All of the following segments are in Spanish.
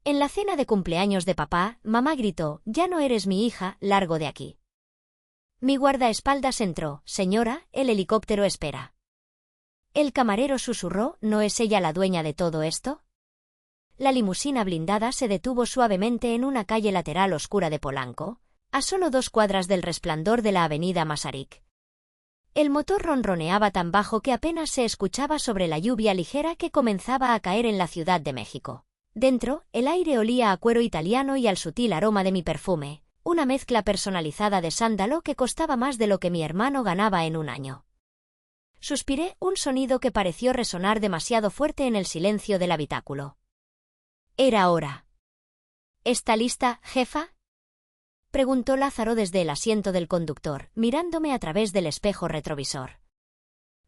En la cena de cumpleaños de papá, mamá gritó: «Ya no eres mi hija, largo de aquí». Mi guardaespaldas entró: «Señora, el helicóptero espera». El camarero susurró: «¿No es ella la dueña de todo esto?». La limusina blindada se detuvo suavemente en una calle lateral oscura de Polanco, a solo 2 cuadras del resplandor de la avenida Masaryk. El motor ronroneaba tan bajo que apenas se escuchaba sobre la lluvia ligera que comenzaba a caer en la Ciudad de México. Dentro, el aire olía a cuero italiano y al sutil aroma de mi perfume, una mezcla personalizada de sándalo que costaba más de lo que mi hermano ganaba en un año. Suspiré, un sonido que pareció resonar demasiado fuerte en el silencio del habitáculo. Era hora. ¿Está lista, jefa?, preguntó Lázaro desde el asiento del conductor, mirándome a través del espejo retrovisor.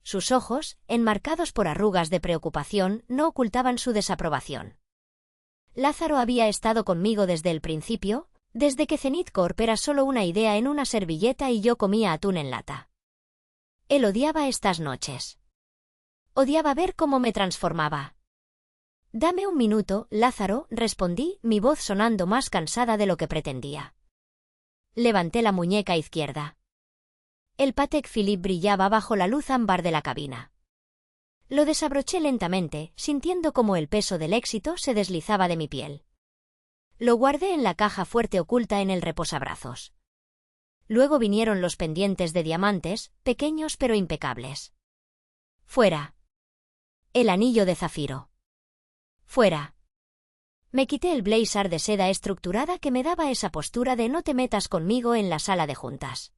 Sus ojos, enmarcados por arrugas de preocupación, no ocultaban su desaprobación. Lázaro había estado conmigo desde el principio, desde que Zenith Corp era solo una idea en una servilleta y yo comía atún en lata. Él odiaba estas noches. Odiaba ver cómo me transformaba. «Dame un minuto, Lázaro», respondí, mi voz sonando más cansada de lo que pretendía. Levanté la muñeca izquierda. El Patek Philippe brillaba bajo la luz ámbar de la cabina. Lo desabroché lentamente, sintiendo cómo el peso del éxito se deslizaba de mi piel. Lo guardé en la caja fuerte oculta en el reposabrazos. Luego vinieron los pendientes de diamantes, pequeños pero impecables. Fuera. El anillo de zafiro. Fuera. Me quité el blazer de seda estructurada que me daba esa postura de no te metas conmigo en la sala de juntas.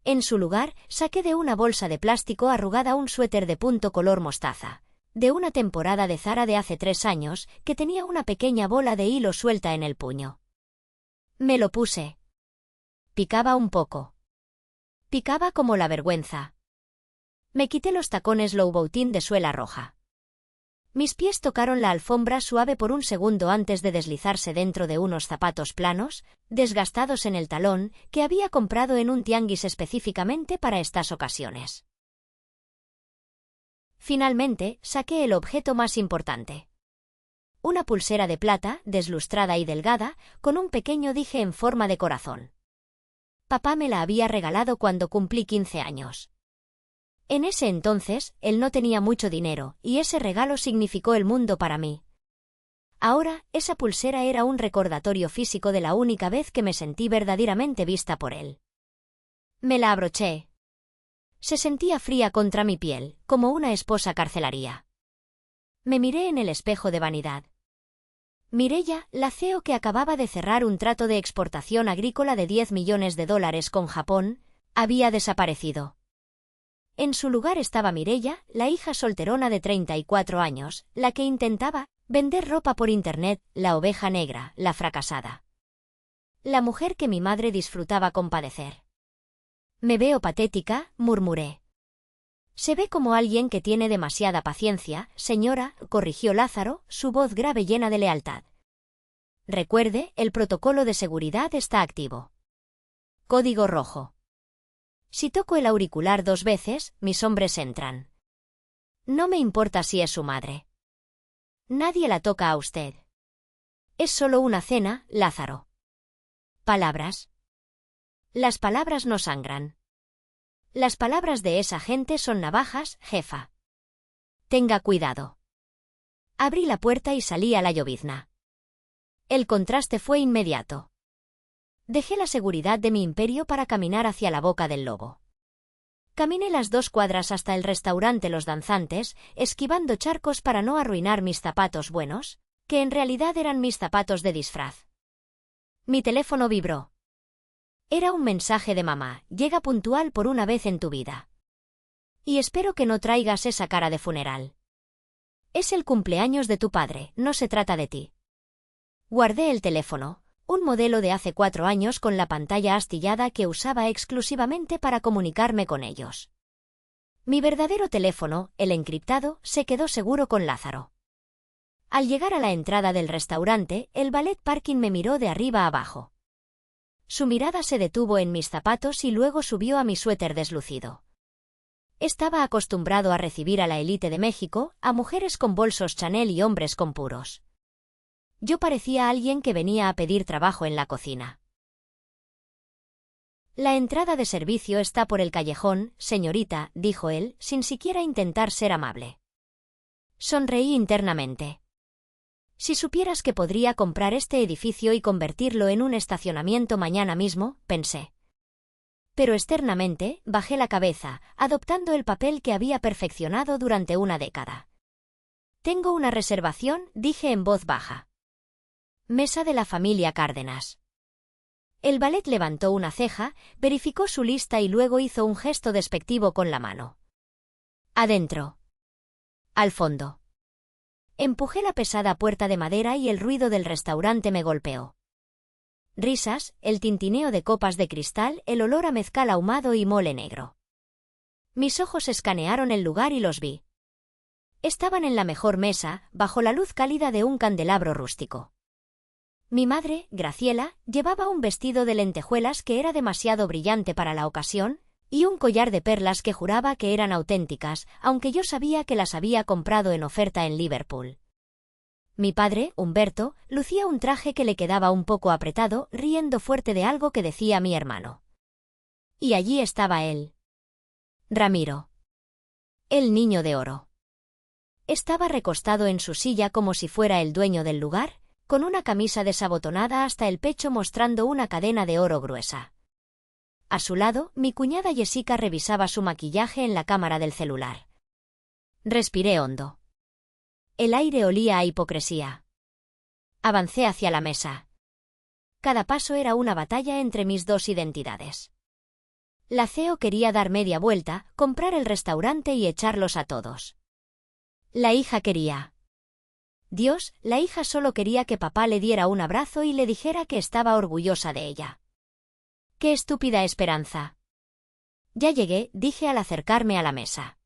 En su lugar, saqué de una bolsa de plástico arrugada un suéter de punto color mostaza, de una temporada de Zara de hace 3 años, que tenía una pequeña bola de hilo suelta en el puño. Me lo puse. Picaba un poco. Picaba como la vergüenza. Me quité los tacones Louboutin de suela roja. Mis pies tocaron la alfombra suave por un segundo antes de deslizarse dentro de unos zapatos planos, desgastados en el talón, que había comprado en un tianguis específicamente para estas ocasiones. Finalmente, saqué el objeto más importante. Una pulsera de plata, deslustrada y delgada, con un pequeño dije en forma de corazón. Papá me la había regalado cuando cumplí 15 años. En ese entonces, él no tenía mucho dinero, y ese regalo significó el mundo para mí. Ahora, esa pulsera era un recordatorio físico de la única vez que me sentí verdaderamente vista por él. Me la abroché. Se sentía fría contra mi piel, como una esposa carcelaria. Me miré en el espejo de vanidad. Mireya, la CEO que acababa de cerrar un trato de exportación agrícola de $10 millones con Japón, había desaparecido. En su lugar estaba Mireya, la hija solterona de 34 años, la que intentaba vender ropa por internet, la oveja negra, la fracasada. La mujer que mi madre disfrutaba compadecer. «Me veo patética», murmuré. «Se ve como alguien que tiene demasiada paciencia, señora», corrigió Lázaro, su voz grave llena de lealtad. «Recuerde, el protocolo de seguridad está activo. Código rojo. Si toco el auricular 2 veces, mis hombres entran. No me importa si es su madre. Nadie la toca a usted. Es solo una cena, Lázaro. Palabras. Las palabras no sangran. Las palabras de esa gente son navajas, jefa. Tenga cuidado». Abrí la puerta y salí a la llovizna. El contraste fue inmediato. Dejé la seguridad de mi imperio para caminar hacia la boca del lobo. Caminé las 2 cuadras hasta el restaurante Los Danzantes, esquivando charcos para no arruinar mis zapatos buenos, que en realidad eran mis zapatos de disfraz. Mi teléfono vibró. Era un mensaje de mamá: «Llega puntual por una vez en tu vida. Y espero que no traigas esa cara de funeral. Es el cumpleaños de tu padre, no se trata de ti». Guardé el teléfono, un modelo de hace 4 años con la pantalla astillada que usaba exclusivamente para comunicarme con ellos. Mi verdadero teléfono, el encriptado, se quedó seguro con Lázaro. Al llegar a la entrada del restaurante, el valet parking me miró de arriba a abajo. Su mirada se detuvo en mis zapatos y luego subió a mi suéter deslucido. Estaba acostumbrado a recibir a la élite de México, a mujeres con bolsos Chanel y hombres con puros. Yo parecía alguien que venía a pedir trabajo en la cocina. La entrada de servicio está por el callejón, señorita, dijo él, sin siquiera intentar ser amable. Sonreí internamente. Si supieras que podría comprar este edificio y convertirlo en un estacionamiento mañana mismo, pensé. Pero externamente, bajé la cabeza, adoptando el papel que había perfeccionado durante una década. Tengo una reservación, dije en voz baja. Mesa de la familia Cárdenas. El valet levantó una ceja, verificó su lista y luego hizo un gesto despectivo con la mano. Adentro. Al fondo. Empujé la pesada puerta de madera y el ruido del restaurante me golpeó. Risas, el tintineo de copas de cristal, el olor a mezcal ahumado y mole negro. Mis ojos escanearon el lugar y los vi. Estaban en la mejor mesa, bajo la luz cálida de un candelabro rústico. Mi madre, Graciela, llevaba un vestido de lentejuelas que era demasiado brillante para la ocasión, y un collar de perlas que juraba que eran auténticas, aunque yo sabía que las había comprado en oferta en Liverpool. Mi padre, Humberto, lucía un traje que le quedaba un poco apretado, riendo fuerte de algo que decía mi hermano. Y allí estaba él. Ramiro. El niño de oro. Estaba recostado en su silla como si fuera el dueño del lugar, con una camisa desabotonada hasta el pecho mostrando una cadena de oro gruesa. A su lado, mi cuñada Jessica revisaba su maquillaje en la cámara del celular. Respiré hondo. El aire olía a hipocresía. Avancé hacia la mesa. Cada paso era una batalla entre mis dos identidades. La CEO quería dar media vuelta, comprar el restaurante y echarlos a todos. La hija quería. Dios, la hija solo quería que papá le diera un abrazo y le dijera que estaba orgullosa de ella. ¡Qué estúpida esperanza! Ya llegué, dije al acercarme a la mesa.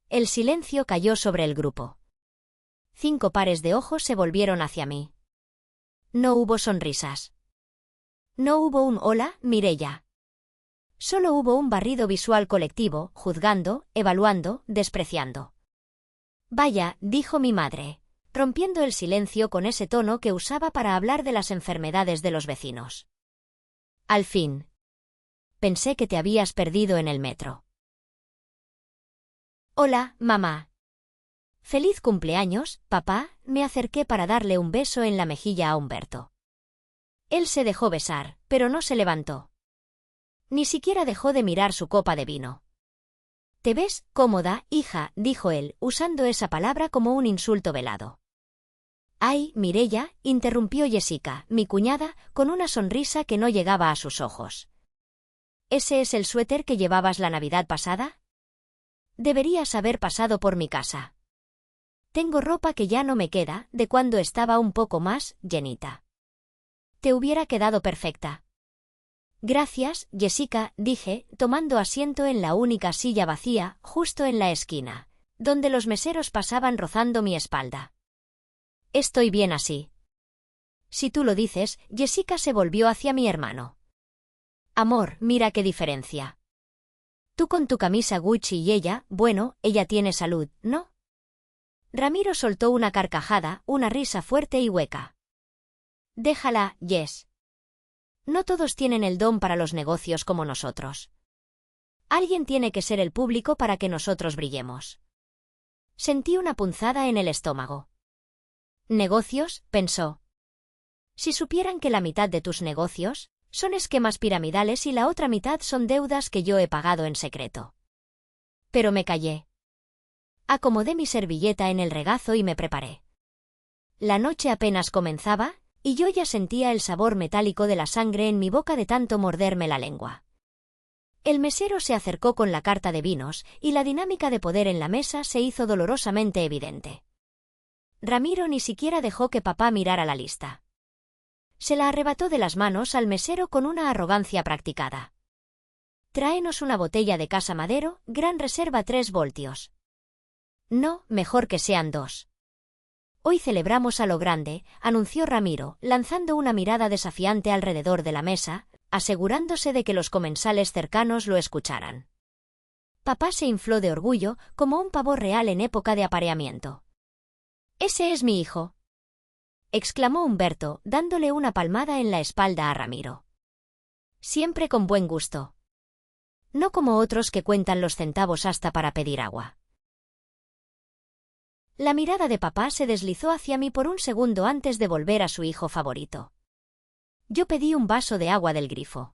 El silencio cayó sobre el grupo. 5 pares de ojos se volvieron hacia mí. No hubo sonrisas. No hubo un hola, Mireia. Solo hubo un barrido visual colectivo, juzgando, evaluando, despreciando. Vaya, dijo mi madre, rompiendo el silencio con ese tono que usaba para hablar de las enfermedades de los vecinos. Al fin. Pensé que te habías perdido en el metro. Hola, mamá. Feliz cumpleaños, papá, me acerqué para darle un beso en la mejilla a Humberto. Él se dejó besar, pero no se levantó. Ni siquiera dejó de mirar su copa de vino. «¿Te ves cómoda, hija?», dijo él, usando esa palabra como un insulto velado. «Ay, Mireia», interrumpió Jessica, mi cuñada, con una sonrisa que no llegaba a sus ojos. «¿Ese es el suéter que llevabas la Navidad pasada? Deberías haber pasado por mi casa. Tengo ropa que ya no me queda, de cuando estaba un poco más llenita. Te hubiera quedado perfecta». «Gracias, Jessica», dije, tomando asiento en la única silla vacía, justo en la esquina, donde los meseros pasaban rozando mi espalda. «Estoy bien así». «Si tú lo dices», Jessica se volvió hacia mi hermano. «Amor, mira qué diferencia. Tú con tu camisa Gucci y ella, bueno, ella tiene salud, ¿no?». Ramiro soltó una carcajada, una risa fuerte y hueca. «Déjala, Jess. No todos tienen el don para los negocios como nosotros. Alguien tiene que ser el público para que nosotros brillemos». Sentí una punzada en el estómago. «¿Negocios?», pensó. «Si supieran que la mitad de tus negocios son esquemas piramidales y la otra mitad son deudas que yo he pagado en secreto». Pero me callé. Acomodé mi servilleta en el regazo y me preparé. La noche apenas comenzaba, y yo ya sentía el sabor metálico de la sangre en mi boca de tanto morderme la lengua. El mesero se acercó con la carta de vinos, y la dinámica de poder en la mesa se hizo dolorosamente evidente. Ramiro ni siquiera dejó que papá mirara la lista. Se la arrebató de las manos al mesero con una arrogancia practicada. «Tráenos una botella de Casa Madero, Gran Reserva 3 voltios». «No, mejor que sean 2. Hoy celebramos a lo grande», anunció Ramiro, lanzando una mirada desafiante alrededor de la mesa, asegurándose de que los comensales cercanos lo escucharan. Papá se infló de orgullo, como un pavo real en época de apareamiento. «Ese es mi hijo». exclamó Humberto, dándole una palmada en la espalda a Ramiro. Siempre con buen gusto. No como otros que cuentan los centavos hasta para pedir agua. La mirada de papá se deslizó hacia mí por un segundo antes de volver a su hijo favorito. Yo pedí un vaso de agua del grifo.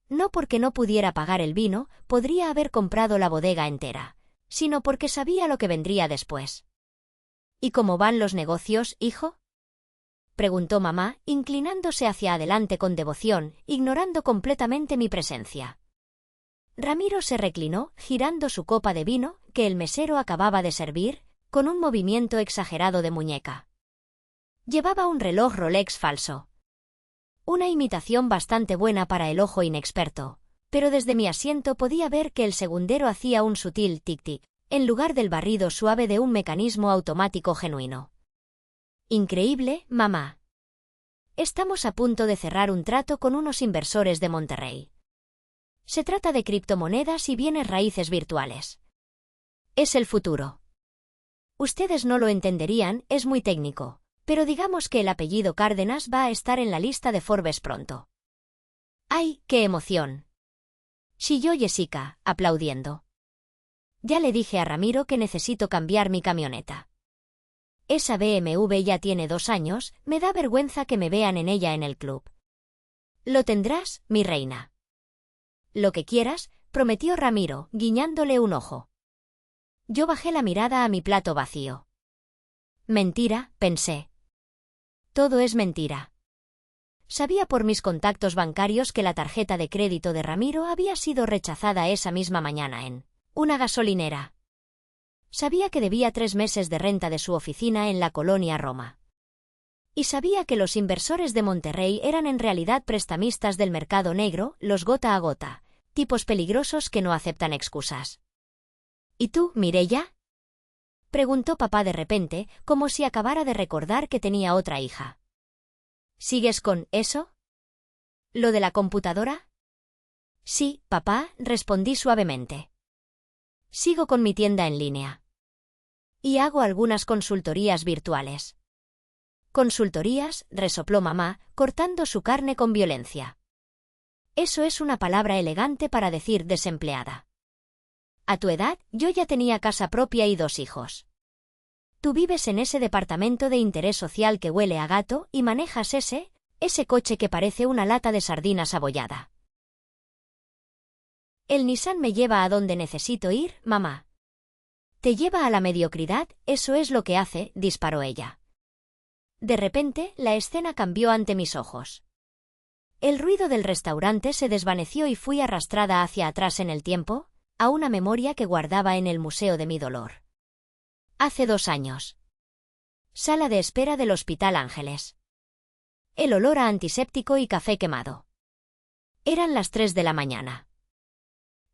No porque no pudiera pagar el vino, podría haber comprado la bodega entera, sino porque sabía lo que vendría después. ¿Y cómo van los negocios, hijo?, preguntó mamá, inclinándose hacia adelante con devoción, ignorando completamente mi presencia. Ramiro se reclinó, girando su copa de vino, que el mesero acababa de servir, con un movimiento exagerado de muñeca. Llevaba un reloj Rolex falso. Una imitación bastante buena para el ojo inexperto, pero desde mi asiento podía ver que el segundero hacía un sutil tic-tic, en lugar del barrido suave de un mecanismo automático genuino. Increíble, mamá. Estamos a punto de cerrar un trato con unos inversores de Monterrey. Se trata de criptomonedas y bienes raíces virtuales. Es el futuro. Ustedes no lo entenderían, es muy técnico, pero digamos que el apellido Cárdenas va a estar en la lista de Forbes pronto. ¡Ay, qué emoción!, chilló Jessica, aplaudiendo. Ya le dije a Ramiro que necesito cambiar mi camioneta. Esa BMW ya tiene 2 años, me da vergüenza que me vean en ella en el club. Lo tendrás, mi reina. Lo que quieras, prometió Ramiro, guiñándole un ojo. Yo bajé la mirada a mi plato vacío. Mentira, pensé. Todo es mentira. Sabía por mis contactos bancarios que la tarjeta de crédito de Ramiro había sido rechazada esa misma mañana en una gasolinera. Sabía que debía 3 meses de renta de su oficina en la colonia Roma. Y sabía que los inversores de Monterrey eran en realidad prestamistas del mercado negro, los gota a gota, tipos peligrosos que no aceptan excusas. ¿Y tú, Mireia?, preguntó papá de repente, como si acabara de recordar que tenía otra hija. ¿Sigues con eso? ¿Lo de la computadora? Sí, papá, respondí suavemente. Sigo con mi tienda en línea. Y hago algunas consultorías virtuales. Consultorías, resopló mamá, cortando su carne con violencia. Eso es una palabra elegante para decir desempleada. A tu edad, yo ya tenía casa propia y 2 hijos. Tú vives en ese departamento de interés social que huele a gato y manejas ese coche que parece una lata de sardinas abollada. El Nissan me lleva a donde necesito ir, mamá. Te lleva a la mediocridad, eso es lo que hace, disparó ella. De repente, la escena cambió ante mis ojos. El ruido del restaurante se desvaneció y fui arrastrada hacia atrás en el tiempo, a una memoria que guardaba en el museo de mi dolor. Hace 2 años. Sala de espera del Hospital Ángeles. El olor a antiséptico y café quemado. Eran las 3 de la mañana.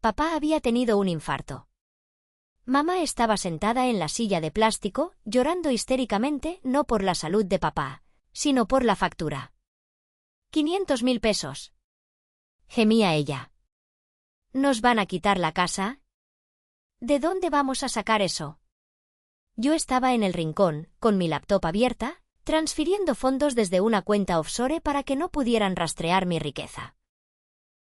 Papá había tenido un infarto. Mamá estaba sentada en la silla de plástico, llorando histéricamente no por la salud de papá, sino por la factura. 500.000 pesos. Gemía ella. ¿Nos van a quitar la casa? ¿De dónde vamos a sacar eso? Yo estaba en el rincón, con mi laptop abierta, transfiriendo fondos desde una cuenta offshore para que no pudieran rastrear mi riqueza.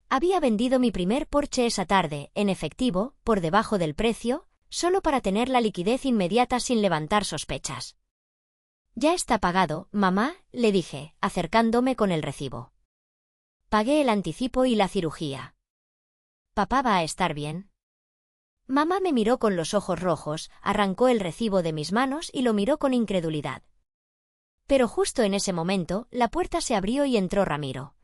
Había vendido mi primer Porsche esa tarde, en efectivo, por debajo del precio, solo para tener la liquidez inmediata sin levantar sospechas. Ya está pagado, mamá, le dije, acercándome con el recibo. Pagué el anticipo y la cirugía. ¿Papá va a estar bien? Mamá me miró con los ojos rojos, arrancó el recibo de mis manos y lo miró con incredulidad. Pero justo en ese momento, la puerta se abrió y entró Ramiro.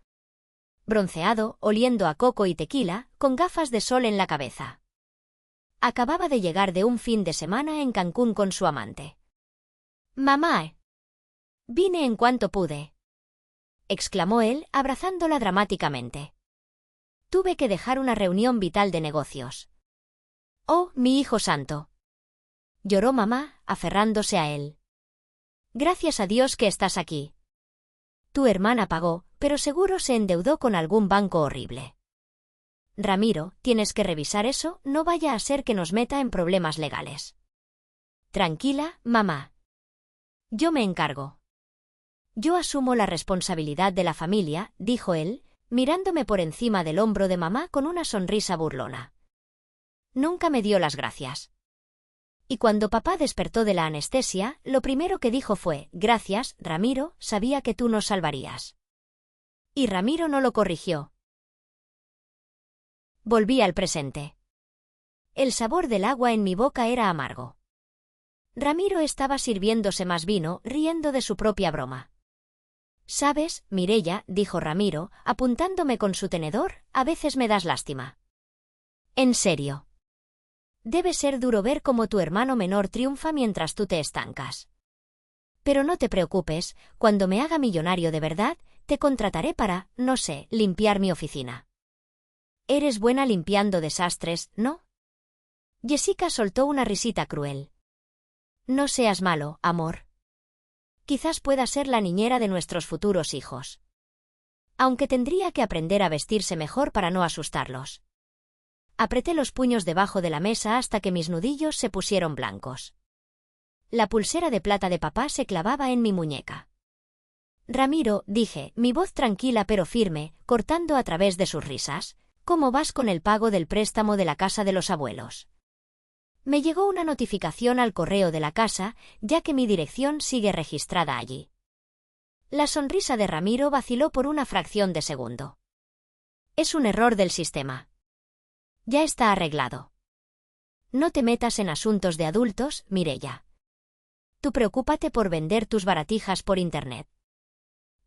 Bronceado, oliendo a coco y tequila, con gafas de sol en la cabeza. Acababa de llegar de un fin de semana en Cancún con su amante. «Mamá. Vine en cuanto pude», exclamó él, abrazándola dramáticamente. «Tuve que dejar una reunión vital de negocios». «Oh, mi hijo santo», lloró mamá, aferrándose a él. «Gracias a Dios que estás aquí. Tu hermana pagó, pero seguro se endeudó con algún banco horrible. Ramiro, tienes que revisar eso, no vaya a ser que nos meta en problemas legales». «Tranquila, mamá. Yo me encargo». Yo asumo la responsabilidad de la familia, dijo él, mirándome por encima del hombro de mamá con una sonrisa burlona. Nunca me dio las gracias. Y cuando papá despertó de la anestesia, lo primero que dijo fue, gracias, Ramiro, sabía que tú nos salvarías. Y Ramiro no lo corrigió. Volví al presente. El sabor del agua en mi boca era amargo. Ramiro estaba sirviéndose más vino, riendo de su propia broma. «¿Sabes, Mireia?», dijo Ramiro, apuntándome con su tenedor, «a veces me das lástima». «¿En serio? Debe ser duro ver cómo tu hermano menor triunfa mientras tú te estancas. Pero no te preocupes, cuando me haga millonario de verdad, te contrataré para, no sé, limpiar mi oficina». «Eres buena limpiando desastres, ¿no?». Jessica soltó una risita cruel. «No seas malo, amor. Quizás pueda ser la niñera de nuestros futuros hijos. Aunque tendría que aprender a vestirse mejor para no asustarlos». Apreté los puños debajo de la mesa hasta que mis nudillos se pusieron blancos. La pulsera de plata de papá se clavaba en mi muñeca. «Ramiro», dije, mi voz tranquila pero firme, cortando a través de sus risas, «¿cómo vas con el pago del préstamo de la casa de los abuelos?». Me llegó una notificación al correo de la casa, ya que mi dirección sigue registrada allí. La sonrisa de Ramiro vaciló por una fracción de segundo. «Es un error del sistema. Ya está arreglado. No te metas en asuntos de adultos, Mireia. Tú preocúpate por vender tus baratijas por internet».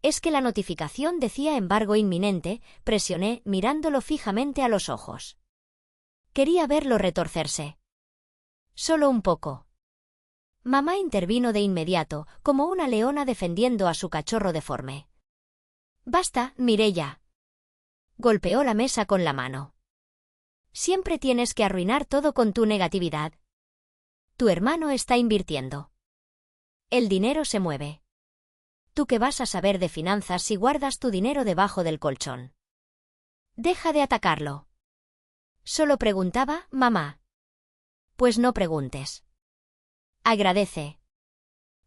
«Es que la notificación decía embargo inminente», presioné, mirándolo fijamente a los ojos. Quería verlo retorcerse. «Solo un poco». Mamá intervino de inmediato, como una leona defendiendo a su cachorro deforme. «Basta, Mireia». Golpeó la mesa con la mano. «Siempre tienes que arruinar todo con tu negatividad. Tu hermano está invirtiendo. El dinero se mueve. ¿Tú qué vas a saber de finanzas si guardas tu dinero debajo del colchón? Deja de atacarlo». «Solo preguntaba, mamá». «Pues no preguntes. Agradece.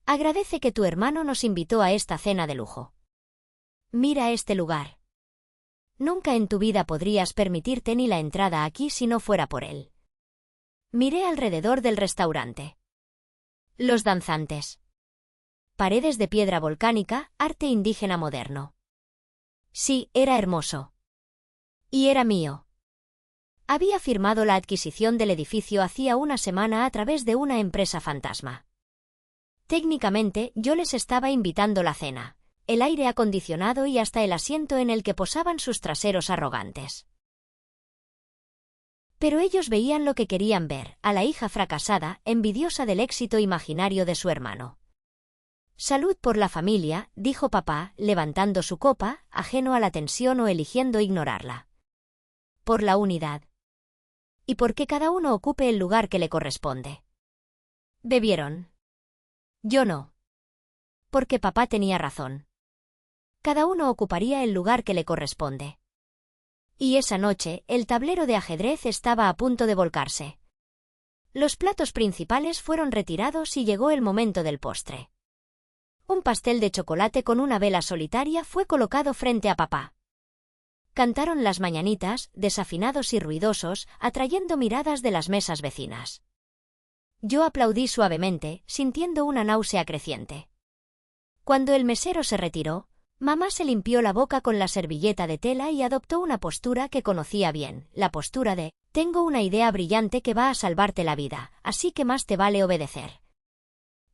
Agradece que tu hermano nos invitó a esta cena de lujo. Mira este lugar. Nunca en tu vida podrías permitirte ni la entrada aquí si no fuera por él». Miré alrededor del restaurante. Los danzantes. Paredes de piedra volcánica, arte indígena moderno. Sí, era hermoso. Y era mío. Había firmado la adquisición del edificio hacía una semana a través de una empresa fantasma. Técnicamente, yo les estaba invitando la cena, el aire acondicionado y hasta el asiento en el que posaban sus traseros arrogantes. Pero ellos veían lo que querían ver, a la hija fracasada, envidiosa del éxito imaginario de su hermano. «Salud por la familia», dijo papá, levantando su copa, ajeno a la tensión o eligiendo ignorarla. «Por la unidad. Y por que cada uno ocupe el lugar que le corresponde». Bebieron. Yo no. Porque papá tenía razón. Cada uno ocuparía el lugar que le corresponde. Y esa noche, el tablero de ajedrez estaba a punto de volcarse. Los platos principales fueron retirados y llegó el momento del postre. Un pastel de chocolate con una vela solitaria fue colocado frente a papá. Cantaron las mañanitas, desafinados y ruidosos, atrayendo miradas de las mesas vecinas. Yo aplaudí suavemente, sintiendo una náusea creciente. Cuando el mesero se retiró, mamá se limpió la boca con la servilleta de tela y adoptó una postura que conocía bien, la postura de «tengo una idea brillante que va a salvarte la vida, así que más te vale obedecer».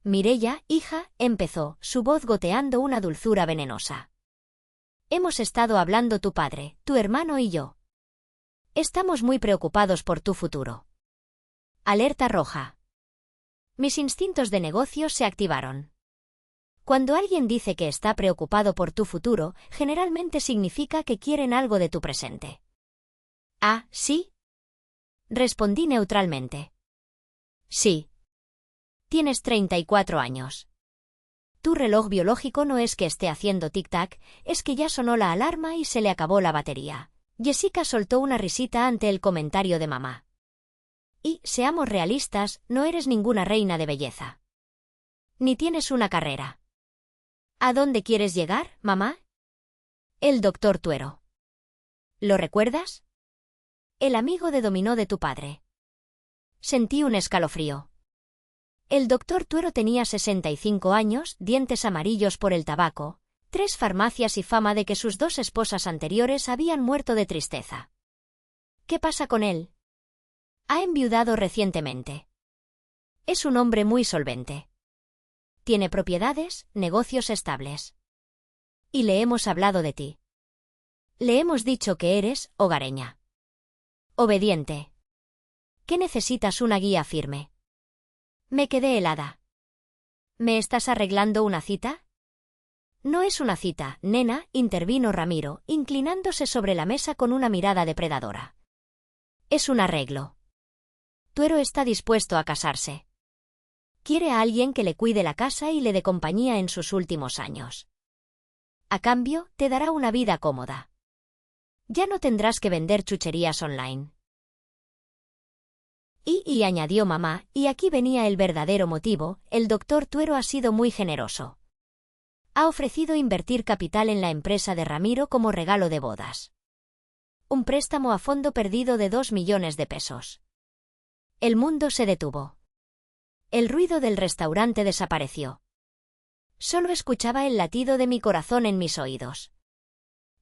«Mireia, hija», empezó, su voz goteando una dulzura venenosa. «Hemos estado hablando tu padre, tu hermano y yo. Estamos muy preocupados por tu futuro». Alerta roja. Mis instintos de negocio se activaron. Cuando alguien dice que está preocupado por tu futuro, generalmente significa que quieren algo de tu presente. «¿Ah, sí?», respondí neutralmente. «Sí. Tienes 34 años. Tu reloj biológico no es que esté haciendo tic-tac, es que ya sonó la alarma y se le acabó la batería». Jessica soltó una risita ante el comentario de mamá. «Y, seamos realistas, no eres ninguna reina de belleza. Ni tienes una carrera. ¿A dónde quieres llegar, mamá? El doctor Tuero. ¿Lo recuerdas? El amigo de dominó de tu padre. Sentí un escalofrío. El doctor Tuero tenía 65 años, dientes amarillos por el tabaco, 3 farmacias y fama de que sus 2 esposas anteriores habían muerto de tristeza. ¿Qué pasa con él? Ha enviudado recientemente. Es un hombre muy solvente. Tiene propiedades, negocios estables. Y le hemos hablado de ti. Le hemos dicho que eres hogareña. Obediente. ¿Qué necesitas una guía firme? Me quedé helada. ¿Me estás arreglando una cita? No es una cita, nena, intervino Ramiro, inclinándose sobre la mesa con una mirada depredadora. Es un arreglo. Tuero está dispuesto a casarse. Quiere a alguien que le cuide la casa y le dé compañía en sus últimos años. A cambio, te dará una vida cómoda. Ya no tendrás que vender chucherías online. Y añadió mamá, y aquí venía el verdadero motivo, el doctor Tuero ha sido muy generoso. Ha ofrecido invertir capital en la empresa de Ramiro como regalo de bodas. Un préstamo a fondo perdido de 2 millones de pesos. El mundo se detuvo. El ruido del restaurante desapareció. Solo escuchaba el latido de mi corazón en mis oídos.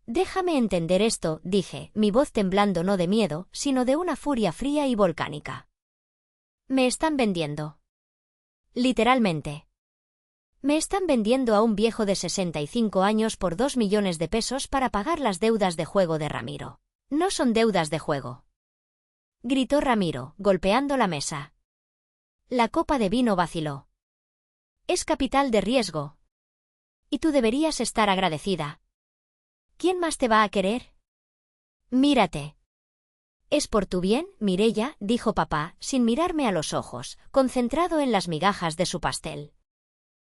Déjame entender esto, dije, mi voz temblando no de miedo, sino de una furia fría y volcánica. Me están vendiendo. Literalmente. Me están vendiendo a un viejo de 65 años por 2 millones de pesos para pagar las deudas de juego de Ramiro. No son deudas de juego. Gritó Ramiro, golpeando la mesa. La copa de vino vaciló. Es capital de riesgo. Y tú deberías estar agradecida. ¿Quién más te va a querer? Mírate. Es por tu bien, Mireia, dijo papá, sin mirarme a los ojos, concentrado en las migajas de su pastel.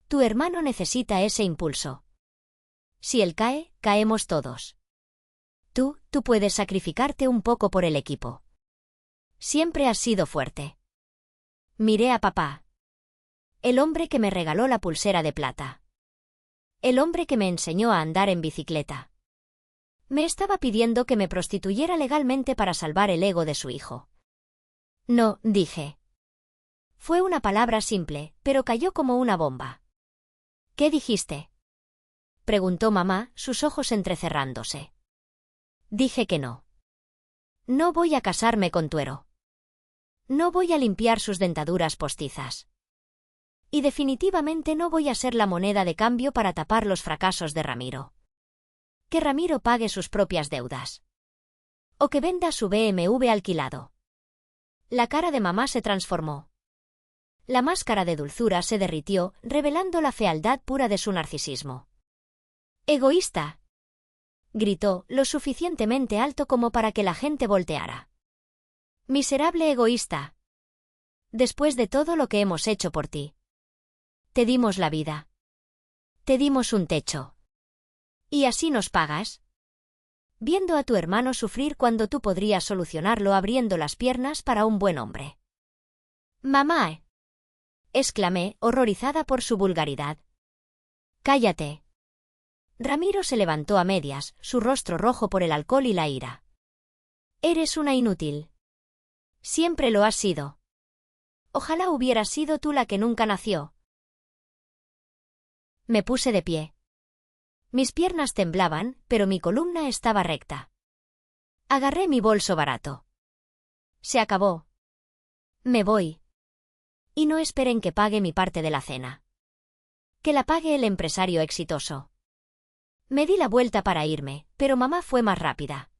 Tu hermano necesita ese impulso. Si él cae, caemos todos. Tú puedes sacrificarte un poco por el equipo. Siempre has sido fuerte. Miré a papá. El hombre que me regaló la pulsera de plata. El hombre que me enseñó a andar en bicicleta. Me estaba pidiendo que me prostituyera legalmente para salvar el ego de su hijo. No, dije. Fue una palabra simple, pero cayó como una bomba. ¿Qué dijiste? Preguntó mamá, sus ojos entrecerrándose. Dije que no. No voy a casarme con Tuero. No voy a limpiar sus dentaduras postizas. Y definitivamente no voy a ser la moneda de cambio para tapar los fracasos de Ramiro. Que Ramiro pague sus propias deudas. O que venda su BMW alquilado. La cara de mamá se transformó. La máscara de dulzura se derritió, revelando la fealdad pura de su narcisismo. «¡Egoísta!», gritó, lo suficientemente alto como para que la gente volteara. «¡Miserable egoísta! Después de todo lo que hemos hecho por ti. Te dimos la vida. Te dimos un techo. ¿Y así nos pagas? Viendo a tu hermano sufrir cuando tú podrías solucionarlo abriendo las piernas para un buen hombre». «¡Mamá!», exclamé, horrorizada por su vulgaridad. «Cállate». Ramiro se levantó a medias, su rostro rojo por el alcohol y la ira. «Eres una inútil. Siempre lo has sido. Ojalá hubieras sido tú la que nunca nació». Me puse de pie. Mis piernas temblaban, pero mi columna estaba recta. Agarré mi bolso barato. Se acabó. Me voy. Y no esperen que pague mi parte de la cena. Que la pague el empresario exitoso. Me di la vuelta para irme, pero mamá fue más rápida.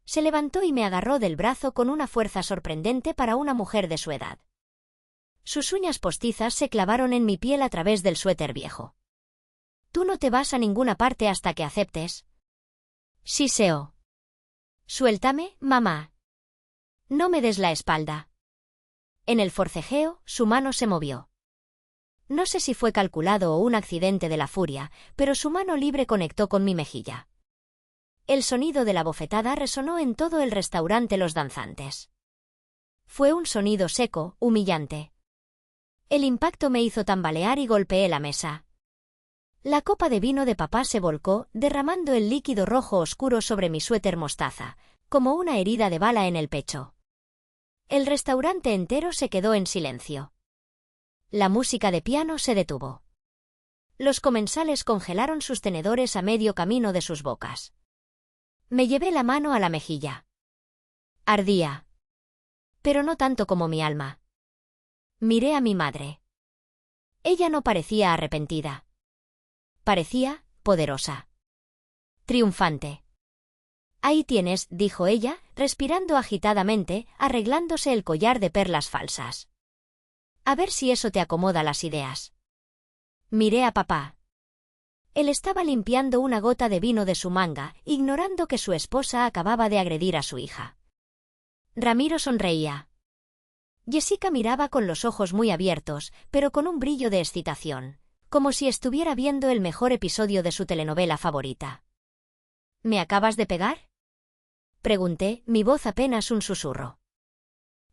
Se levantó y me agarró del brazo con una fuerza sorprendente para una mujer de su edad. Sus uñas postizas se clavaron en mi piel a través del suéter viejo. «Tú no te vas a ninguna parte hasta que aceptes». Siseó. «Suéltame, mamá. No me des la espalda». En el forcejeo, su mano se movió. No sé si fue calculado o un accidente de la furia, pero su mano libre conectó con mi mejilla. El sonido de la bofetada resonó en todo el restaurante Los Danzantes. Fue un sonido seco, humillante. El impacto me hizo tambalear y golpeé la mesa. La copa de vino de papá se volcó, derramando el líquido rojo oscuro sobre mi suéter mostaza, como una herida de bala en el pecho. El restaurante entero se quedó en silencio. La música de piano se detuvo. Los comensales congelaron sus tenedores a medio camino de sus bocas. Me llevé la mano a la mejilla. Ardía. Pero no tanto como mi alma. Miré a mi madre. Ella no parecía arrepentida. Parecía poderosa. Triunfante. Ahí tienes, dijo ella, respirando agitadamente, arreglándose el collar de perlas falsas. A ver si eso te acomoda las ideas. Miré a papá. Él estaba limpiando una gota de vino de su manga, ignorando que su esposa acababa de agredir a su hija. Ramiro sonreía. Jessica miraba con los ojos muy abiertos, pero con un brillo de excitación, como si estuviera viendo el mejor episodio de su telenovela favorita. ¿Me acabas de pegar?, pregunté, mi voz apenas un susurro.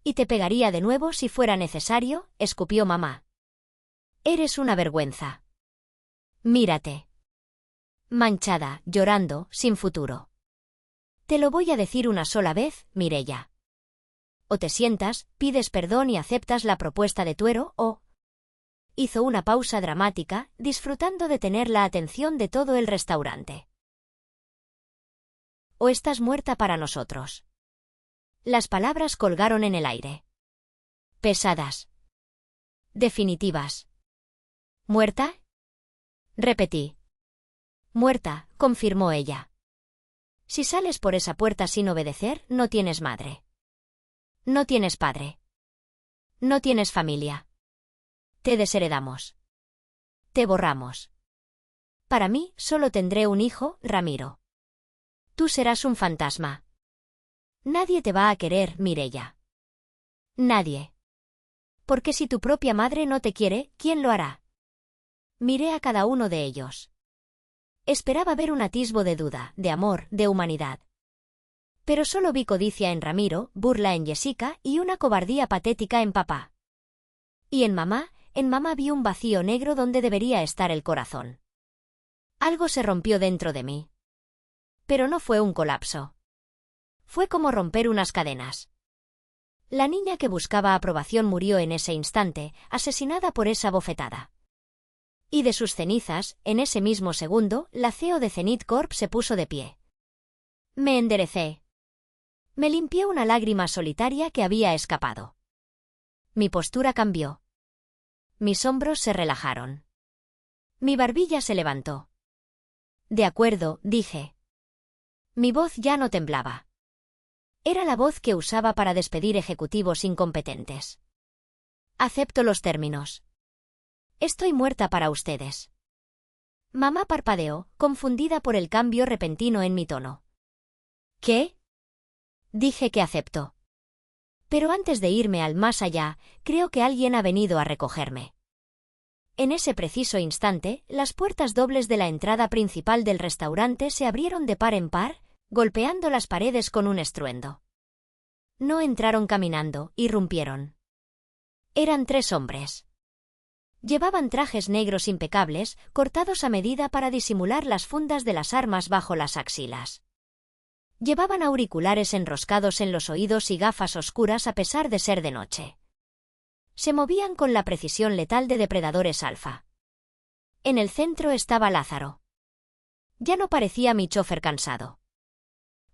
«Y te pegaría de nuevo si fuera necesario», escupió mamá. «Eres una vergüenza. Mírate. Manchada, llorando, sin futuro. Te lo voy a decir una sola vez, Mireia. O te sientas, pides perdón y aceptas la propuesta de Tuero, o...». Hizo una pausa dramática, disfrutando de tener la atención de todo el restaurante. «O estás muerta para nosotros». Las palabras colgaron en el aire. Pesadas. Definitivas. ¿Muerta?, repetí. «Muerta», confirmó ella. «Si sales por esa puerta sin obedecer, no tienes madre. No tienes padre. No tienes familia. Te desheredamos. Te borramos. Para mí, solo tendré un hijo, Ramiro. Tú serás un fantasma. Nadie te va a querer, Mireia. Nadie. Porque si tu propia madre no te quiere, ¿quién lo hará?». Miré a cada uno de ellos. Esperaba ver un atisbo de duda, de amor, de humanidad. Pero solo vi codicia en Ramiro, burla en Jessica y una cobardía patética en papá. Y en mamá vi un vacío negro donde debería estar el corazón. Algo se rompió dentro de mí. Pero no fue un colapso. Fue como romper unas cadenas. La niña que buscaba aprobación murió en ese instante, asesinada por esa bofetada. Y de sus cenizas, en ese mismo segundo, la CEO de Zenith Corp se puso de pie. Me enderecé. Me limpié una lágrima solitaria que había escapado. Mi postura cambió. Mis hombros se relajaron. Mi barbilla se levantó. «De acuerdo», dije. Mi voz ya no temblaba. Era la voz que usaba para despedir ejecutivos incompetentes. «Acepto los términos. Estoy muerta para ustedes». Mamá parpadeó, confundida por el cambio repentino en mi tono. «¿Qué?». Dije que acepto. Pero antes de irme al más allá, creo que alguien ha venido a recogerme. En ese preciso instante, las puertas dobles de la entrada principal del restaurante se abrieron de par en par, golpeando las paredes con un estruendo. No entraron caminando, irrumpieron. Eran 3 hombres. Llevaban trajes negros impecables, cortados a medida para disimular las fundas de las armas bajo las axilas. Llevaban auriculares enroscados en los oídos y gafas oscuras a pesar de ser de noche. Se movían con la precisión letal de depredadores alfa. En el centro estaba Lázaro. Ya no parecía mi chofer cansado.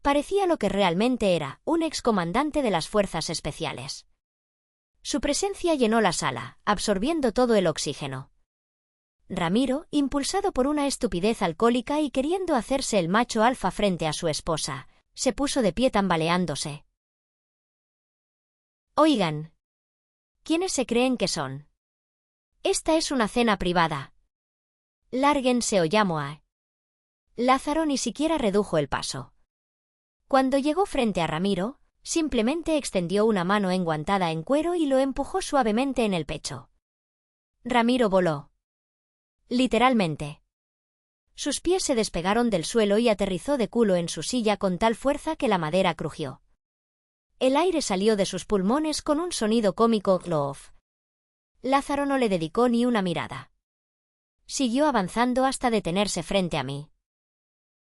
Parecía lo que realmente era, un excomandante de las fuerzas especiales. Su presencia llenó la sala, absorbiendo todo el oxígeno. Ramiro, impulsado por una estupidez alcohólica y queriendo hacerse el macho alfa frente a su esposa, se puso de pie tambaleándose. «Oigan. ¿Quiénes se creen que son? Esta es una cena privada. Lárguense o llamo a...». Lázaro ni siquiera redujo el paso. Cuando llegó frente a Ramiro, simplemente extendió una mano enguantada en cuero y lo empujó suavemente en el pecho. Ramiro voló. Literalmente. Sus pies se despegaron del suelo y aterrizó de culo en su silla con tal fuerza que la madera crujió. El aire salió de sus pulmones con un sonido cómico glow-off. Lázaro no le dedicó ni una mirada. Siguió avanzando hasta detenerse frente a mí.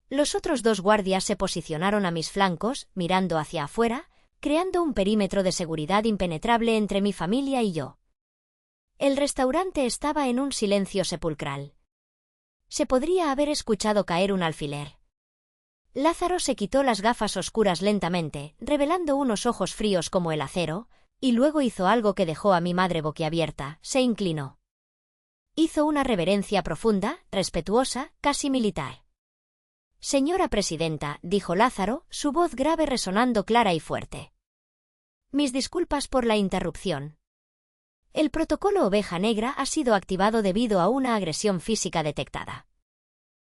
Los otros 2 guardias se posicionaron a mis flancos, mirando hacia afuera, creando un perímetro de seguridad impenetrable entre mi familia y yo. El restaurante estaba en un silencio sepulcral. Se podría haber escuchado caer un alfiler. Lázaro se quitó las gafas oscuras lentamente, revelando unos ojos fríos como el acero, y luego hizo algo que dejó a mi madre boquiabierta, se inclinó. Hizo una reverencia profunda, respetuosa, casi militar. «Señora presidenta», dijo Lázaro, su voz grave resonando clara y fuerte. «Mis disculpas por la interrupción. El protocolo Oveja Negra ha sido activado debido a una agresión física detectada».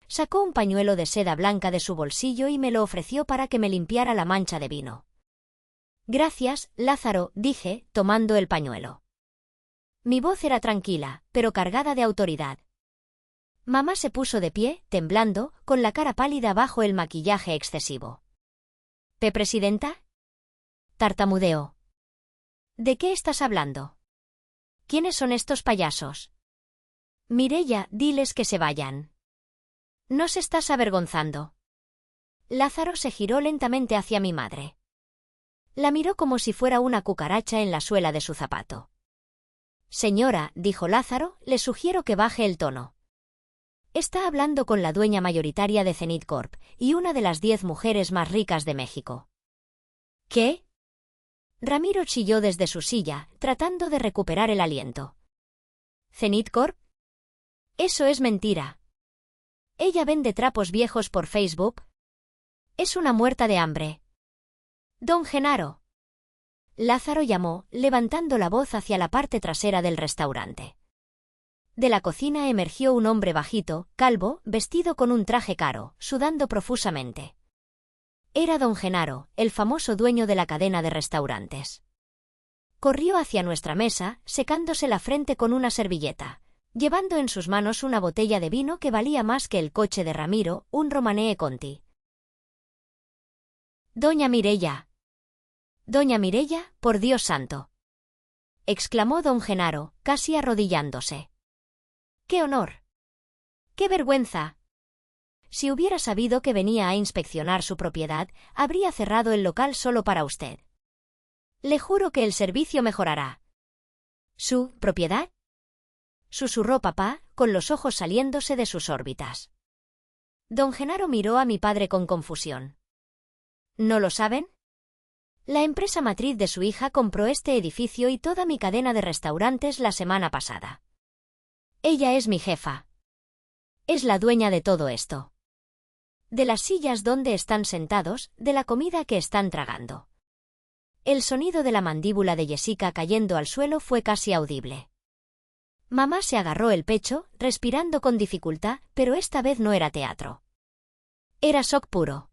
Sacó un pañuelo de seda blanca de su bolsillo y me lo ofreció para que me limpiara la mancha de vino. «Gracias, Lázaro», dije, tomando el pañuelo. Mi voz era tranquila, pero cargada de autoridad. Mamá se puso de pie, temblando, con la cara pálida bajo el maquillaje excesivo. «¿Presidenta?» Tartamudeó. «¿De qué estás hablando? ¿Quiénes son estos payasos?» «Mireya, diles que se vayan». «¿Nos estás avergonzando?» Lázaro se giró lentamente hacia mi madre. La miró como si fuera una cucaracha en la suela de su zapato. «Señora», dijo Lázaro, «le sugiero que baje el tono. Está hablando con la dueña mayoritaria de Zenith Corp. Y una de las 10 mujeres más ricas de México». «¿Qué?» Ramiro chilló desde su silla, tratando de recuperar el aliento. «¿Zenith Corp? Eso es mentira. Ella vende trapos viejos por Facebook. Es una muerta de hambre». «Don Genaro». Lázaro llamó, levantando la voz hacia la parte trasera del restaurante. De la cocina emergió un hombre bajito, calvo, vestido con un traje caro, sudando profusamente. Era don Genaro, el famoso dueño de la cadena de restaurantes. Corrió hacia nuestra mesa, secándose la frente con una servilleta, llevando en sus manos una botella de vino que valía más que el coche de Ramiro, un Romanée Conti. «Doña Mireya». «Doña Mireya, por Dios santo», exclamó don Genaro, casi arrodillándose. «¡Qué honor! ¡Qué vergüenza! Si hubiera sabido que venía a inspeccionar su propiedad, habría cerrado el local solo para usted. Le juro que el servicio mejorará». «¿Su propiedad?», susurró papá, con los ojos saliéndose de sus órbitas. Don Genaro miró a mi padre con confusión. «¿No lo saben? La empresa matriz de su hija compró este edificio y toda mi cadena de restaurantes la semana pasada. Ella es mi jefa. Es la dueña de todo esto. De las sillas donde están sentados, de la comida que están tragando». El sonido de la mandíbula de Jessica cayendo al suelo fue casi audible. Mamá se agarró el pecho, respirando con dificultad, pero esta vez no era teatro. Era shock puro.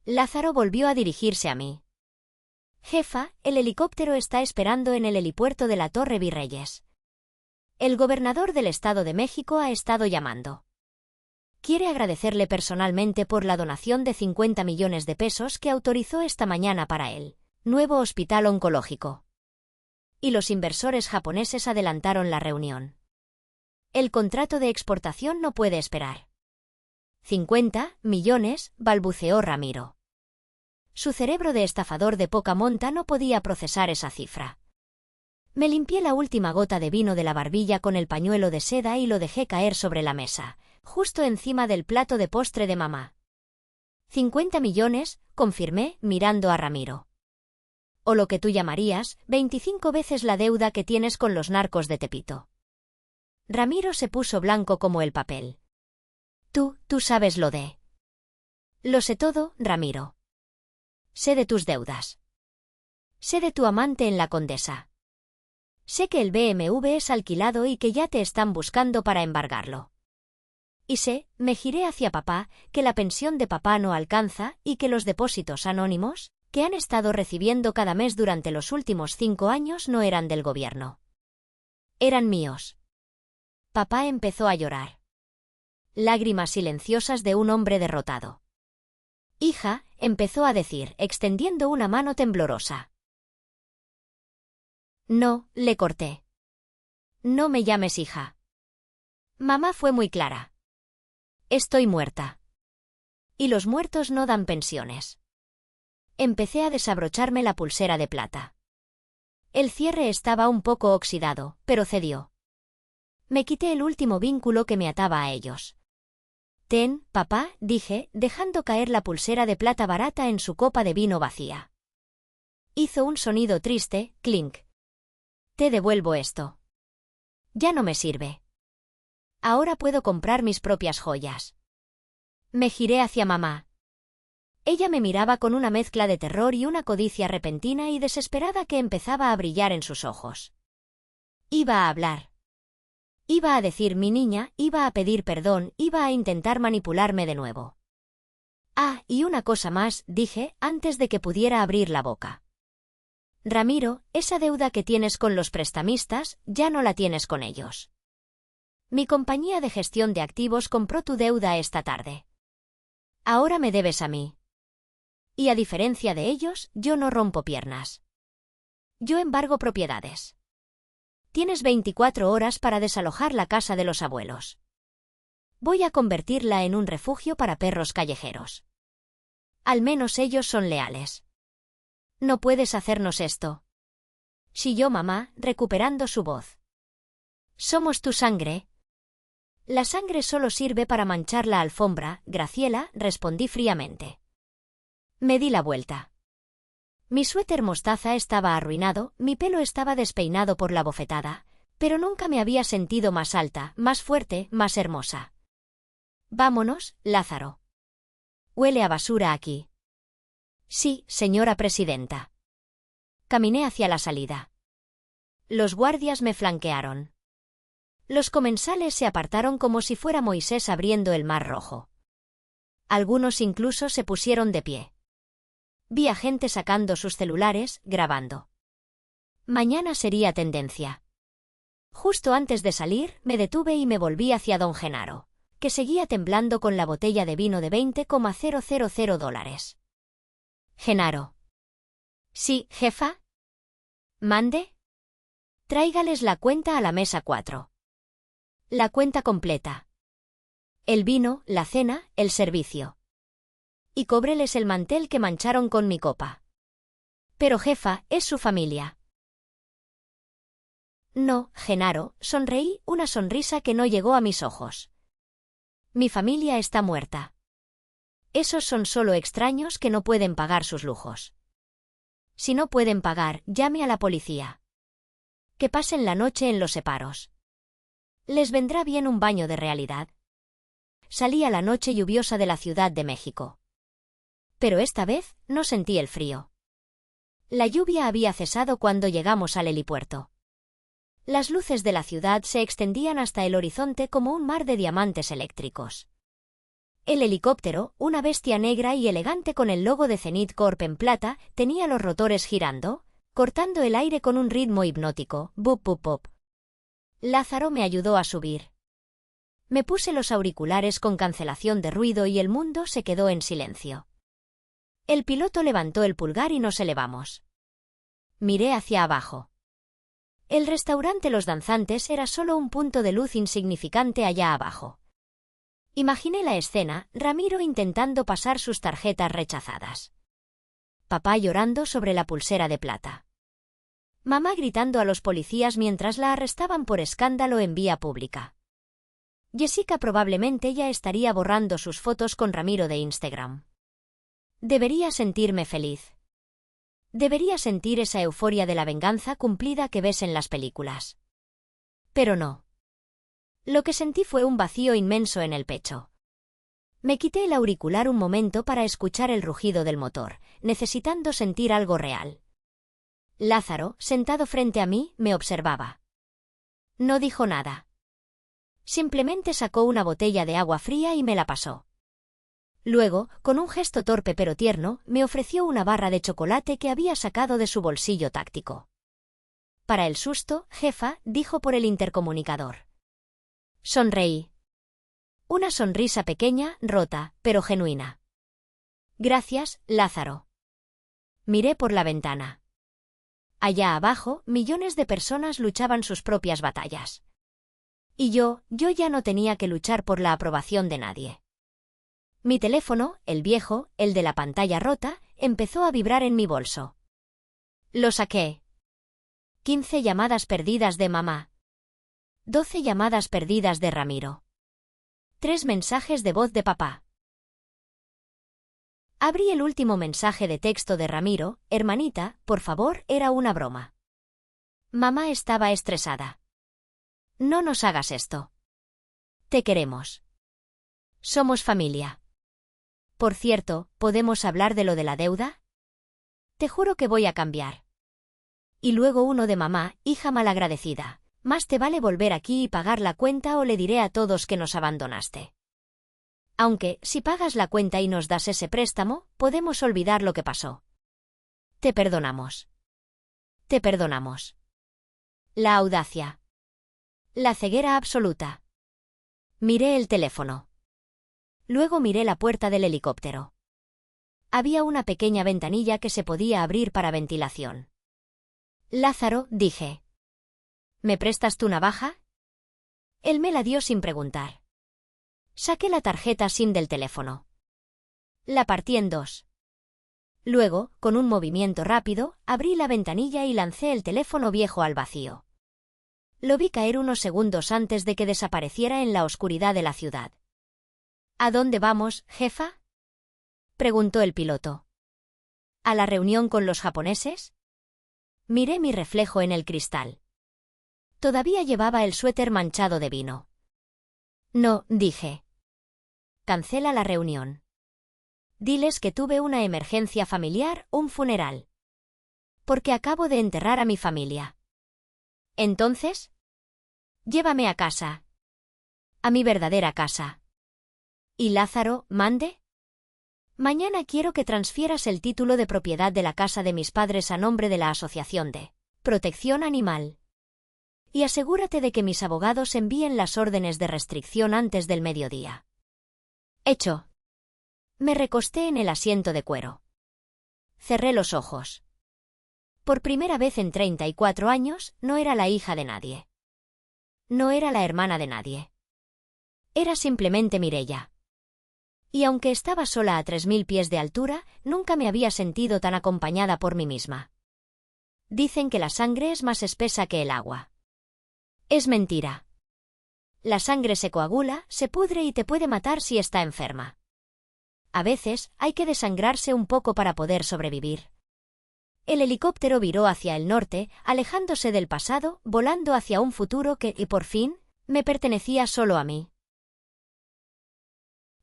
Lázaro volvió a dirigirse a mí. «Jefa, el helicóptero está esperando en el helipuerto de la Torre Virreyes. El gobernador del Estado de México ha estado llamando. Quiere agradecerle personalmente por la donación de 50 millones de pesos que autorizó esta mañana para él. Nuevo hospital oncológico». Y los inversores japoneses adelantaron la reunión. «El contrato de exportación no puede esperar». 50 millones, balbuceó Ramiro. Su cerebro de estafador de poca monta no podía procesar esa cifra. Me limpié la última gota de vino de la barbilla con el pañuelo de seda y lo dejé caer sobre la mesa, justo encima del plato de postre de mamá. 50 millones, confirmé, mirando a Ramiro. O lo que tú llamarías 25 veces la deuda que tienes con los narcos de Tepito. Ramiro se puso blanco como el papel. Tú sabes lo de. Lo sé todo, Ramiro. Sé de tus deudas. Sé de tu amante en la Condesa. Sé que el BMW es alquilado y que ya te están buscando para embargarlo. Y sé, me giré hacia papá, que la pensión de papá no alcanza y que los depósitos anónimos, que han estado recibiendo cada mes durante los últimos 5 años, no eran del gobierno. Eran míos. Papá empezó a llorar. Lágrimas silenciosas de un hombre derrotado. «Hija», empezó a decir, extendiendo una mano temblorosa. «No», le corté. «No me llames hija. Mamá fue muy clara. Estoy muerta. Y los muertos no dan pensiones. Empecé a desabrocharme la pulsera de plata. El cierre estaba un poco oxidado, pero cedió. Me quité el último vínculo que me ataba a ellos. Ten, papá, dije, dejando caer la pulsera de plata barata en su copa de vino vacía. Hizo un sonido triste, clink. Te devuelvo esto. Ya no me sirve. Ahora puedo comprar mis propias joyas. Me giré hacia mamá. Ella me miraba con una mezcla de terror y una codicia repentina y desesperada que empezaba a brillar en sus ojos. Iba a hablar. Iba a decir mi niña, iba a pedir perdón, iba a intentar manipularme de nuevo. Ah, y una cosa más, dije, antes de que pudiera abrir la boca. Ramiro, esa deuda que tienes con los prestamistas, ya no la tienes con ellos. Mi compañía de gestión de activos compró tu deuda esta tarde. Ahora me debes a mí. Y a diferencia de ellos, yo no rompo piernas. Yo embargo propiedades. Tienes 24 horas para desalojar la casa de los abuelos. Voy a convertirla en un refugio para perros callejeros. Al menos ellos son leales. No puedes hacernos esto. Chilló mamá, recuperando su voz. Somos tu sangre. La sangre solo sirve para manchar la alfombra, Graciela, respondí fríamente. Me di la vuelta. Mi suéter mostaza estaba arruinado, mi pelo estaba despeinado por la bofetada, pero nunca me había sentido más alta, más fuerte, más hermosa. Vámonos, Lázaro. Huele a basura aquí. Sí, señora presidenta. Caminé hacia la salida. Los guardias me flanquearon. Los comensales se apartaron como si fuera Moisés abriendo el Mar Rojo. Algunos incluso se pusieron de pie. Vi a gente sacando sus celulares, grabando. Mañana sería tendencia. Justo antes de salir, me detuve y me volví hacia don Genaro, que seguía temblando con la botella de vino de $20,000. Genaro. Sí, jefa. ¿Mande? Tráigales la cuenta a la mesa 4. La cuenta completa. El vino, la cena, el servicio. Y cóbreles el mantel que mancharon con mi copa. Pero jefa, es su familia. No, Genaro, sonreí, una sonrisa que no llegó a mis ojos. Mi familia está muerta. Esos son solo extraños que no pueden pagar sus lujos. Si no pueden pagar, llame a la policía. Que pasen la noche en los separos. Les vendrá bien un baño de realidad. Salí a la noche lluviosa de la Ciudad de México. Pero esta vez no sentí el frío. La lluvia había cesado cuando llegamos al helipuerto. Las luces de la ciudad se extendían hasta el horizonte como un mar de diamantes eléctricos. El helicóptero, una bestia negra y elegante con el logo de Zenith Corp en plata, tenía los rotores girando, cortando el aire con un ritmo hipnótico, bup bup bup. Lázaro me ayudó a subir. Me puse los auriculares con cancelación de ruido y el mundo se quedó en silencio. El piloto levantó el pulgar y nos elevamos. Miré hacia abajo. El restaurante Los Danzantes era solo un punto de luz insignificante allá abajo. Imaginé la escena, Ramiro intentando pasar sus tarjetas rechazadas. Papá llorando sobre la pulsera de plata. Mamá gritando a los policías mientras la arrestaban por escándalo en vía pública. Jessica probablemente ya estaría borrando sus fotos con Ramiro de Instagram. Debería sentirme feliz. Debería sentir esa euforia de la venganza cumplida que ves en las películas. Pero no. Lo que sentí fue un vacío inmenso en el pecho. Me quité el auricular un momento para escuchar el rugido del motor, necesitando sentir algo real. Lázaro, sentado frente a mí, me observaba. No dijo nada. Simplemente sacó una botella de agua fría y me la pasó. Luego, con un gesto torpe pero tierno, me ofreció una barra de chocolate que había sacado de su bolsillo táctico. Para el susto, jefa, dijo por el intercomunicador. Sonreí. Una sonrisa pequeña, rota, pero genuina. Gracias, Lázaro. Miré por la ventana. Allá abajo, millones de personas luchaban sus propias batallas. Y yo ya no tenía que luchar por la aprobación de nadie. Mi teléfono, el viejo, el de la pantalla rota, empezó a vibrar en mi bolso. Lo saqué. 15 llamadas perdidas de mamá. 12 llamadas perdidas de Ramiro. 3 mensajes de voz de papá. Abrí el último mensaje de texto de Ramiro: hermanita, por favor, era una broma. Mamá estaba estresada. No nos hagas esto. Te queremos. Somos familia. Por cierto, ¿podemos hablar de lo de la deuda? Te juro que voy a cambiar. Y luego uno de mamá: hija malagradecida. Más te vale volver aquí y pagar la cuenta o le diré a todos que nos abandonaste. Aunque, si pagas la cuenta y nos das ese préstamo, podemos olvidar lo que pasó. Te perdonamos. Te perdonamos. La audacia. La ceguera absoluta. Miré el teléfono. Luego miré la puerta del helicóptero. Había una pequeña ventanilla que se podía abrir para ventilación. Lázaro, dije. ¿Me prestas tu navaja? Él me la dio sin preguntar. Saqué la tarjeta SIM del teléfono. La partí en 2. Luego, con un movimiento rápido, abrí la ventanilla y lancé el teléfono viejo al vacío. Lo vi caer unos segundos antes de que desapareciera en la oscuridad de la ciudad. ¿A dónde vamos, jefa?, preguntó el piloto. ¿A la reunión con los japoneses? Miré mi reflejo en el cristal. Todavía llevaba el suéter manchado de vino. No, dije. Cancela la reunión. Diles que tuve una emergencia familiar, un funeral. Porque acabo de enterrar a mi familia. ¿Entonces? Llévame a casa. A mi verdadera casa. ¿Y Lázaro, mande? Mañana quiero que transfieras el título de propiedad de la casa de mis padres a nombre de la Asociación de Protección Animal. Y asegúrate de que mis abogados envíen las órdenes de restricción antes del mediodía. Hecho. Me recosté en el asiento de cuero. Cerré los ojos. Por primera vez en 34 años, no era la hija de nadie. No era la hermana de nadie. Era simplemente Mireia. Y aunque estaba sola a 3000 pies de altura, nunca me había sentido tan acompañada por mí misma. Dicen que la sangre es más espesa que el agua. Es mentira. La sangre se coagula, se pudre y te puede matar si está enferma. A veces, hay que desangrarse un poco para poder sobrevivir. El helicóptero viró hacia el norte, alejándose del pasado, volando hacia un futuro que, y por fin, me pertenecía solo a mí.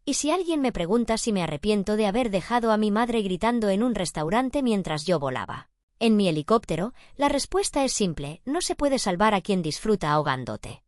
¿Y si alguien me pregunta si me arrepiento de haber dejado a mi madre gritando en un restaurante mientras yo volaba en mi helicóptero, la respuesta es simple: no se puede salvar a quien disfruta ahogándote.